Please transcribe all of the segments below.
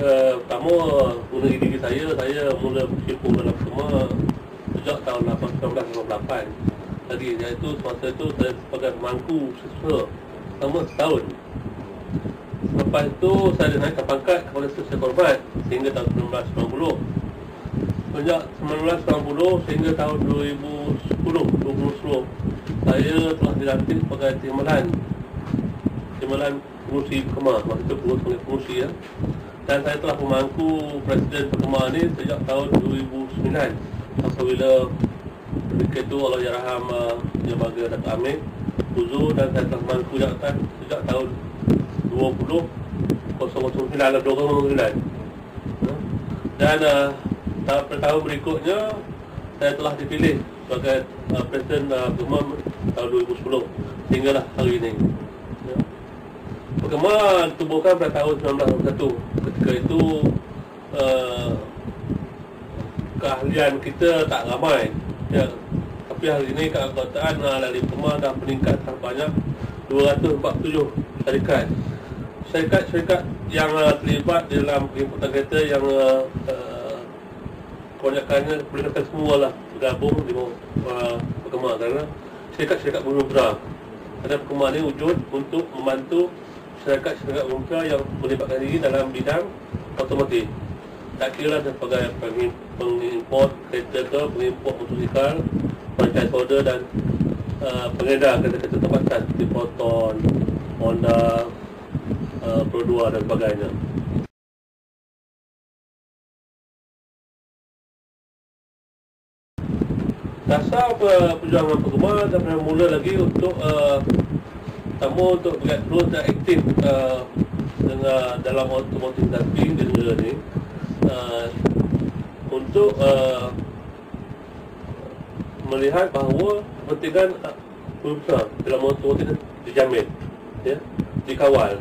pertama mengenai diri saya mula berkecimpung dalam semua sejak tahun 1958. Jadi iaitu semasa itu saya sebagai pemangku siswa selama setahun. Lepas itu saya dinaikkan pangkat kepada siswa hormat sehingga tahun 1990. Sejak 1990 sehingga tahun 2010 saya telah dilantik sebagai timbalan pengurusi Pekemar. Masa itu pengurusi ya. Dan saya telah memangku Presiden Pekemar ni sejak tahun 2009 apabila ketika itu Allahyarham Yang Bahagia Datuk Amir uzur, dan saya telah memangku jawatan sejak tahun 2009. Dan pada tahun berikutnya saya telah dipilih sebagai Presiden Pekemar tahun 2010 sehinggalah hari ini. Pekemar ditubuhkan pada tahun 1991. Ketika itu keahlian kita tak ramai ya. Tapi hari ini keanggotaan ahli Pekemar dah meningkat sebanyak 247 syarikat yang terlibat dalam penginputan kereta yang kebanyakannya boleh kata semualah bergabung di Pekemar kerana syarikat bermitra. Kerana Pekemar ini wujud untuk membantu syarikat bermitra yang melibatkan diri dalam bidang otomotif. Tak kira sebagai pengimport kereta ke, pengimport motosikal, franchise holder dan pengedar kereta-kereta tempatan seperti Proton, Honda, Pro 2 dan sebagainya. Dasar perjuangan Pekemar dan mula lagi untuk untuk bergerak terus dan aktif dengan dalam otomotif industri di negara ni untuk melihat bahawa kepentingan besar dalam otomotif dijamin ya, dikawal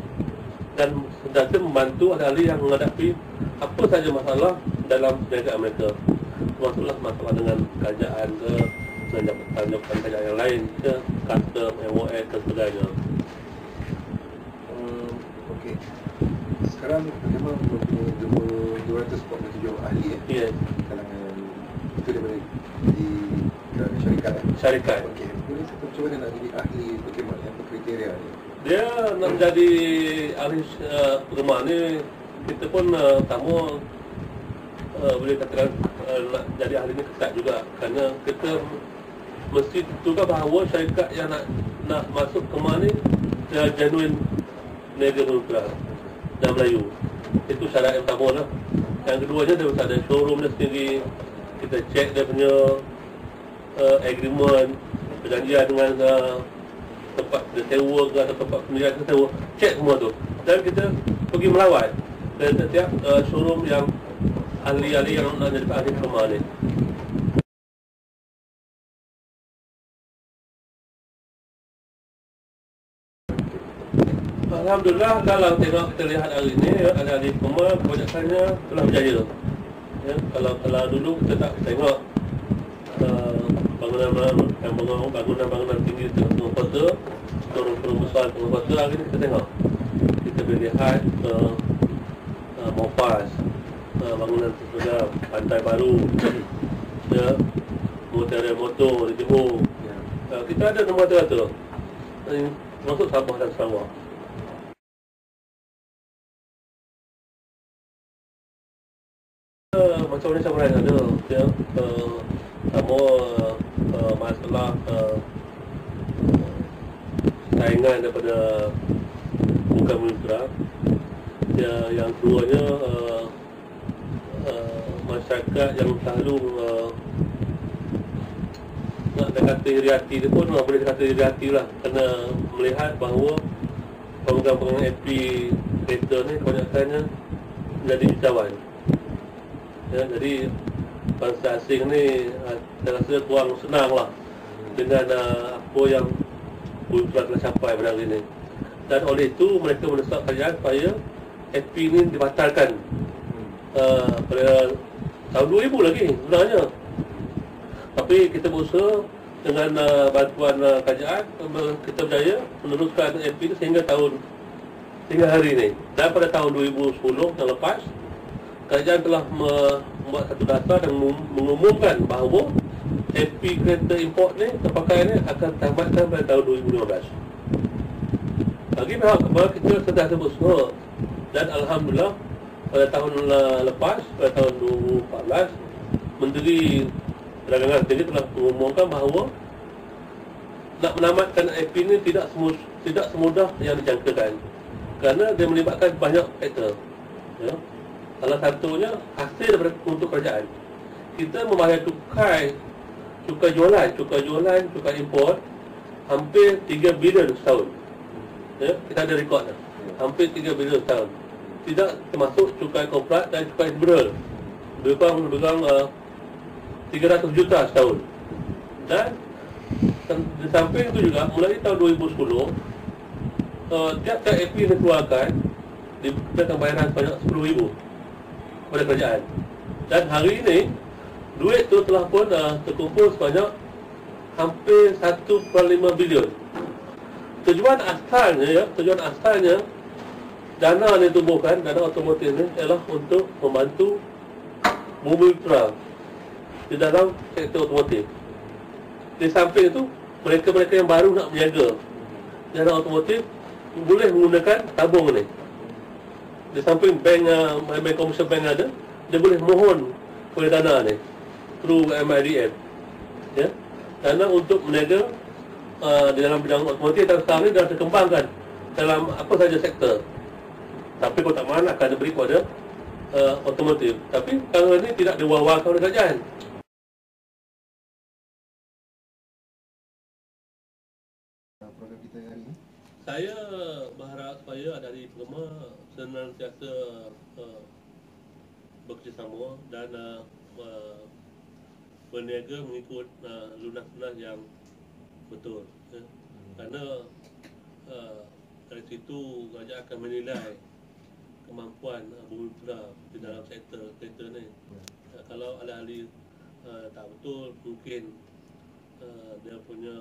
dan sentiasa membantu ahli yang menghadapi apa saja masalah dalam perniagaan mereka, termasuklah masalah dengan kerajaan ke, dengan jabatan kerajaan yang lain ke, custom, MOS dan sebagainya. Okey. Sekarang memang mempunyai 247 ahli ya? Ya. Kalangan itu daripada di syarikat. Syarikat. Okey. Boleh saya cuba nak jadi ahli Pekemar yang kriteria ni? Dia nak jadi ahli Pekemar ni, kita pun pertama boleh katakan nak jadi ahli ni ketat juga, kerana kita mesti tentukan bahawa syarikat yang nak masuk Pekemar ni dia genuine niaga bermitra dan Melayu. Itu syarat yang pertama lah. Yang keduanya dia mesti ada showroom dia sendiri. Kita cek dia punya agreement, perjanjian dengan tempat dia sewa ke atau tempat pendirian dia sewa. Cek semua tu. Dan kita pergi melawat ke setiap showroom yang ahli-ahli yang nak jadi ahli Pekemar ni. Alhamdulillah, kalau tengok kita lihat hari ini ahli Pekemar kebanyakannya telah berjaya ya. Kalau dulu kita tak tengok bangunan tinggi di tengah kota, showroom besar di tengah kota. Hari ini kita tengok, kita boleh lihat Mopas, bangunan sesudah Pantai Baru ya, Mutiara Motor di Johor ya. Kita ada nombor tu masuk Sabah dan Sarawak. Macam-macam orang ada ya. Masalah saingan daripada bukan mitra ya. Yang keduanya masyarakat yang selalu nak kata iri hati dia pun boleh kata iri hati lah, kerana melihat bahawa pemegang-pemegang FP kereta ni kebanyakannya menjadi jutawan ya. Jadi bangsa asing ni saya rasa kurang senang lah dengan apa yang telah capai pada hari ini. Dan oleh itu mereka mendesak kerajaan supaya FP ni dibatalkan pada tahun 2000 lagi sebenarnya. Tapi kita berusaha dengan bantuan kerajaan, kita berjaya meneruskan FP itu sehingga hari ini. Dan pada tahun 2010 yang lepas kerajaan telah membuat satu data dan mengumumkan bahawa FP kereta import ni, terpakai ni akan tamatkan pada tahun 2015. Bagi pihak kita sedang sebut semua. Dan Alhamdulillah pada tahun lepas, pada tahun 2014, Menteri Perdagangan sendiri telah mengumumkan bahawa nak menamatkan FP ni tidak semudah yang dijangkakan, kerana dia melibatkan banyak faktor, ya. Salah satunya hasil daripada untuk kerajaan. Kita membayar cukai jualan, cukai import hampir 3 bilion setahun, ya. Kita ada rekod dah. Hampir 3 bilion setahun. Tidak termasuk cukai korporat dan cukai liberal. Lebih kurang 300 juta setahun. Dan di samping itu juga, mulai tahun 2010, tiap-tiap FP yang dikeluarkan diberikan bayaran sebanyak 10,000 kepada kerajaan. Dan hari ini duit tu telah pun terkumpul sebanyak hampir 1.5 bilion. Tujuan asalnya dana yang ditubuhkan, dana otomotif ni ialah untuk membantu Bumi Putra di dalam sektor otomotif. Di samping itu, mereka-mereka yang baru nak berniaga dana otomotif boleh menggunakan tabung ni. Di samping bank komersial bank ada, dia boleh mohon kepada dana ni through MIDF, ya. Dana untuk berniaga di dalam bidang otomotif dan sekarang ni dah dikembangkan dalam apa saja sektor. Tapi kau tak mana akan diberi kepada otomotif. Tapi kalau ni tidak diwawakan oleh kerajaan. Program kita hari ini. Saya berharap supaya dari penggemar senantiasa bekerjasama dan berniaga mengikut lunas-lunas yang betul, ya. Kerana dari situ kerajaan akan menilai kemampuan Bumi Putra di dalam sektor kereta ni. Kalau ahli-ahli tak betul, mungkin dia punya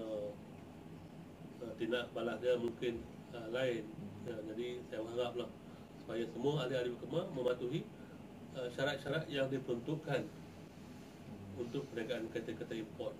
tindak balas dia mungkin lain, ya. Jadi saya haraplah supaya semua ahli-ahli berkemah mematuhi syarat-syarat yang diperuntukkan untuk perniagaan kereta-kereta import.